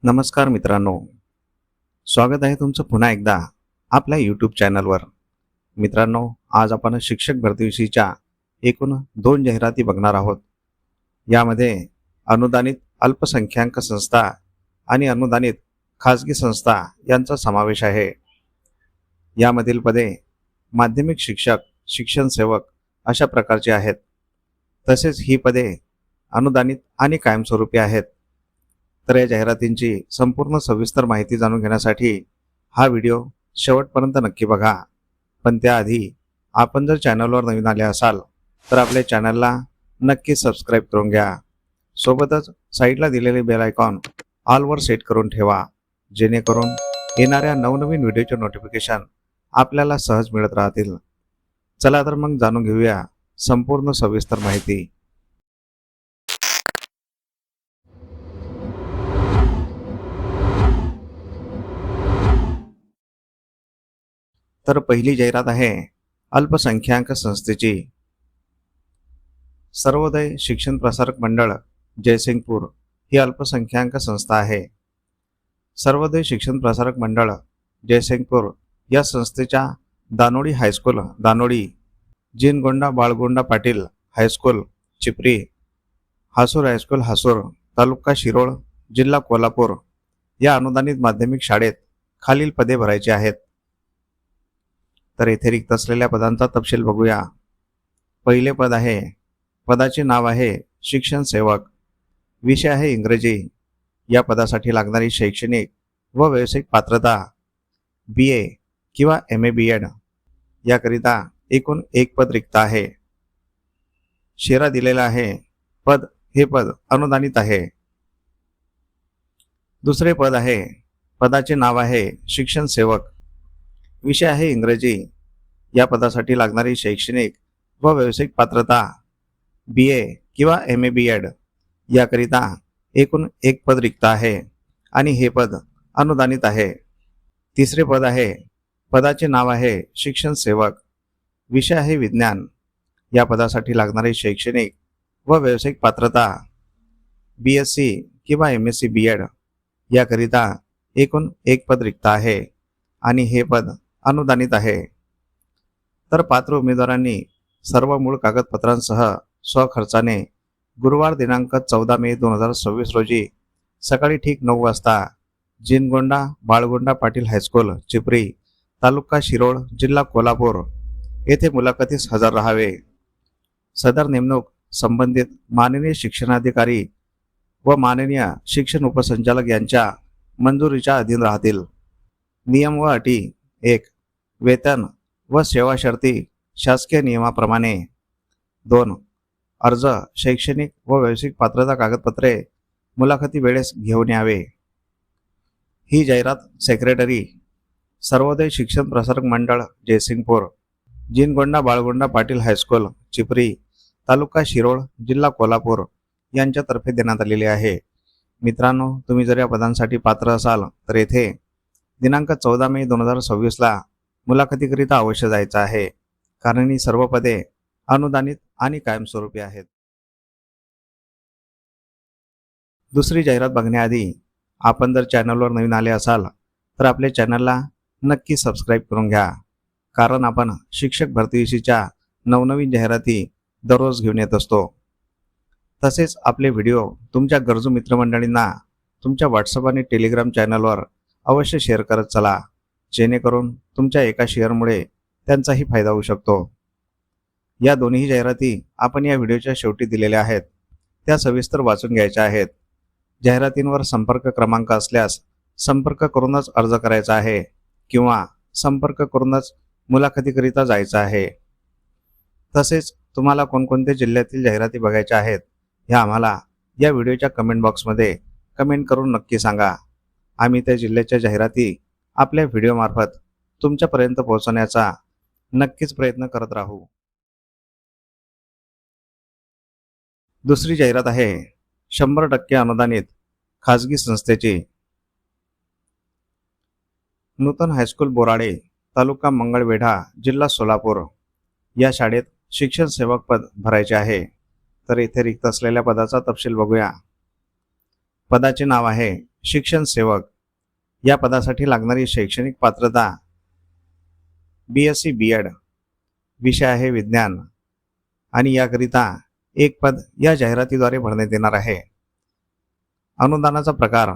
नमस्कार मित्रांनो, स्वागत आहे तुमचं पुन्हा एकदा आपल्या यूट्यूब चॅनलवर. मित्रांनो, आज आपण शिक्षक भरतीविषयीच्या एकूण 2 जाहिराती बघणार आहोत. यामध्ये अनुदानित अल्पसंख्याक संस्था आणि अनुदानित खाजगी संस्था यांचा समावेश आहे. यामधील पदे माध्यमिक शिक्षक, शिक्षण सेवक अशा प्रकारची आहेत. तसेच ही पदे अनुदानित आणि कायमस्वरूपी आहेत. तर या जाहिरातींची संपूर्ण सविस्तर माहिती जाणून घेण्यासाठी हा व्हिडिओ शेवटपर्यंत नक्की बघा. पण त्याआधी आपण जर चॅनलवर नवीन आले असाल तर आपल्या चॅनलला नक्की सबस्क्राईब करून घ्या. सोबतच साईडला दिलेले बेल आयकॉन ऑलवर सेट करून ठेवा, जेणेकरून येणाऱ्या नवनवीन व्हिडिओचे नोटिफिकेशन आपल्याला सहज मिळत राहतील. चला तर मग जाणून घेऊया संपूर्ण सविस्तर माहिती. तर पहिली जाहिरात आहे अल्पसंख्याक संस्थेची. सर्वोदय शिक्षण प्रसारक मंडळ जयसिंगपूर ही अल्पसंख्याक संस्था आहे. सर्वोदय शिक्षण प्रसारक मंडळ जयसिंगपूर या संस्थेच्या दानोडी हायस्कूल दानोडी, जिनगोंडा बाळगोंडा पाटील हायस्कूल चिपरी, हासूर हायस्कूल हासूर, तालुका शिरोळ, जिल्हा कोल्हापूर या अनुदानित माध्यमिक शाळेत खालील पदे भरायची आहेत. तर येथे रिक्त असलेल्या पदांचा तपशील बघूया. पहिले पद आहे, पदाचे नाव आहे शिक्षण सेवक, विषय आहे इंग्रजी. या पदासाठी लागणारी शैक्षणिक व व्यावसायिक पात्रता BA किंवा MA BEd. याकरिता एकूण 1 पद रिक्त आहे. शेरा दिलेला आहे. हे पद अनुदानित आहे. दुसरे पद आहे, पदाचे नाव आहे शिक्षण सेवक, विषय आहे इंग्रजी. या पदासाठी लागणारी शैक्षणिक व व्यावसायिक पात्रता BA किंवा MA BEd. याकरिता एकूण 1 पद रिक्त आहे आणि हे पद अनुदानित आहे. तिसरे पद आहे, पदाचे नाव आहे शिक्षण सेवक, विषय आहे विज्ञान. या पदासाठी लागणारी शैक्षणिक व व्यावसायिक पात्रता BSc किंवा MSc BEd. याकरिता एकूण 1 पद रिक्त आहे आणि हे पद अनुदानित आहे. तर पात्र उमेदवारांनी सर्व मूळ कागदपत्रांसह स्वखर्चाने गुरुवार दिनांक 14 मे 2026 रोजी सकाळी ठीक 9 वाजता जिनगोंडा बाळगोंडा पाटील हायस्कूल चिपरी, तालुका शिरोळ, जिल्हा कोल्हापूर येथे मुलाखतीस हजर राहावे. सदर नेमणूक संबंधित माननीय शिक्षणाधिकारी व माननीय शिक्षण उपसंचालक यांच्या मंजुरीच्या अधीन राहतील. नियम व अटी: 1. वेतन व सेवा शर्ती शासकीय नियमाप्रमाणे. 2. अर्ज, शैक्षणिक व व्यावसायिक पात्रता कागदपत्रे मुलाखती वेळेस घेऊन यावे. ही जाहिरात सेक्रेटरी, सर्वोदय शिक्षण प्रसारक मंडळ जयसिंगपूर, जिनगोंडा बाळगोंडा पाटील हायस्कूल चिपरी, तालुका शिरोळ, जिल्हा कोल्हापूर यांच्यातर्फे देण्यात आलेली आहे. मित्रांनो, तुम्ही जर या पदांसाठी पात्र असाल तर येथे दिनांक 14 मे 2026 ला मुलाखतीकरिता अवश्य जायचं आहे, कारण ही सर्व पदे अनुदानित आणि कायमस्वरूपी आहेत. दुसरी जाहिरात बघण्याआधी आपण जर चॅनलवर नवीन आले असाल तर आपल्या चॅनलला नक्की सबस्क्राईब करून घ्या, कारण आपण शिक्षक भरतीविषयीच्या नवनवीन जाहिराती दररोज घेऊन येत असतो. तसेच आपले व्हिडिओ तुमच्या गरजू मित्रमंडळींना तुमच्या व्हॉट्सअप आणि टेलिग्राम चॅनलवर अवश्य शेअर करत चला, जेणेकरून तुमच्या एका शेअरमुळे त्यांचाही फायदा होऊ शकतो. या दोन्ही जाहिराती आपण या व्हिडिओच्या शेवटी दिलेल्या आहेत, त्या सविस्तर वाचून घ्यायच्या आहेत. जाहिरातींवर संपर्क क्रमांक असल्यास संपर्क करूनच अर्ज करायचा आहे किंवा संपर्क करूनच मुलाखतीकरिता जायचं आहे. तसेच तुम्हाला कोणकोणत्या जिल्ह्यातील जाहिराती बघायच्या आहेत हे आम्हाला या व्हिडिओच्या कमेंट बॉक्समध्ये कमेंट करून नक्की सांगा. आम्ही त्या जिल्ह्याच्या जाहिराती आपल्या व्हिडिओमार्फत तुमच्यापर्यंत पोहोचवण्याचा नक्कीच प्रयत्न करत राहू. दुसरी जाहिरात आहे 100% अनुदानित खाजगी संस्थेची. नूतन हायस्कूल बोराडे, तालुका मंगळवेढा, जिल्हा सोलापूर या शाळेत शिक्षण सेवक पद भरायचे आहे. तर येथे रिक्त असलेल्या पदाचा तपशील बघूया. पदाचे नाव आहे शिक्षण सेवक या पदासाठी लागणारी शैक्षणिक पात्रता BSc B.Ed, विषय आहे विज्ञान आणि याकरिता एक पद या जाहिरातीद्वारे भरण्यात येणार आहे. अनुदानाचा प्रकार,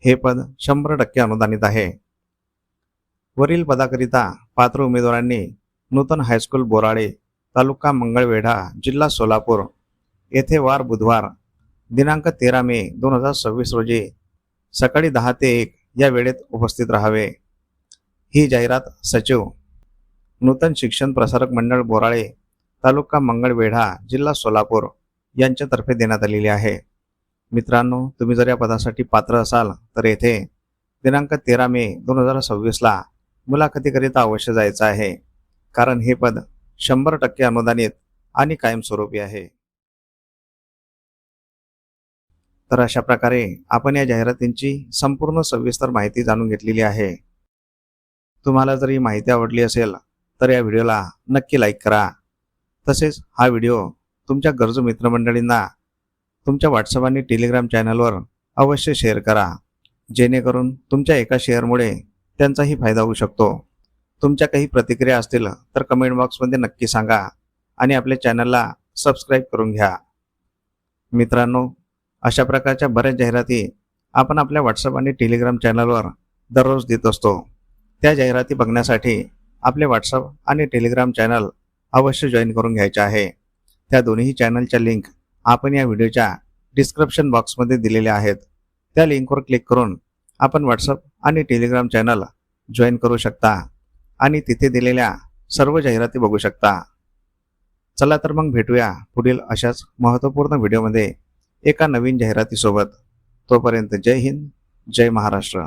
हे पद 100% अनुदानित आहे. वरील पदाकरिता पात्र उमेदवारांनी नूतन हायस्कूल बोराळे, तालुका मंगळवेढा, जिल्हा सोलापूर येथे वार बुधवार दिनांक 13 मे 2026 रोजी सकाळी 10 ते 1 या वेळेत उपस्थित राहावे. ही जाहिरात सचिव, नूतन शिक्षण प्रसारक मंडळ बोराळे, तालुका मंगळवेढा, जिल्हा सोलापूर यांच्यातर्फे देण्यात आलेली आहे. मित्रांनो, तुम्ही जर या पदासाठी पात्र असाल तर येथे दिनांक 13 मे 2026ला मुलाखतीकरिता अवश्य जायचं आहे, कारण हे पद 100% अनुदानित आणि कायमस्वरूपी आहे. तर अशा प्रकारे आपण या जाहिरातींची संपूर्ण सविस्तर माहिती जाणून घेतलेली आहे. तुम्हाला जर ही माहिती आवडली असेल तर या व्हिडिओला नक्की लाईक करा. तसेच हा व्हिडिओ तुमच्या गरजू मित्रमंडळींना तुमच्या व्हॉट्सअप आणि टेलिग्राम चॅनलवर अवश्य शेअर करा, जेणेकरून तुमच्या एका शेअरमुळे त्यांचाही फायदा होऊ शकतो. तुमच्या काही प्रतिक्रिया असतील तर कमेंट बॉक्समध्ये नक्की सांगा आणि आपल्या चॅनलला सबस्क्राईब करून घ्या. मित्रांनो, अशा प्रकारच्या बऱ्याच जाहिराती आपण आपल्या व्हॉट्सअप आणि टेलिग्राम चॅनलवर दररोज देत असतो. त्या जाहिराती बघण्यासाठी आपले व्हॉट्सअप आणि टेलिग्राम चॅनल अवश्य जॉईन करून घ्यायचे आहे. त्या दोन्ही चॅनलच्या लिंक आपण या व्हिडिओच्या डिस्क्रिप्शन बॉक्समध्ये दिलेल्या आहेत. त्या लिंकवर क्लिक करून आपण व्हॉट्सअप आणि टेलिग्राम चॅनल जॉईन करू शकता आणि तिथे दिलेल्या सर्व जाहिराती बघू शकता. चला तर मग भेटूया पुढील अशाच महत्त्वपूर्ण व्हिडिओमध्ये एका नवीन जाहिरातीसोबत. तोपर्यंत जय हिंद, जय महाराष्ट्र.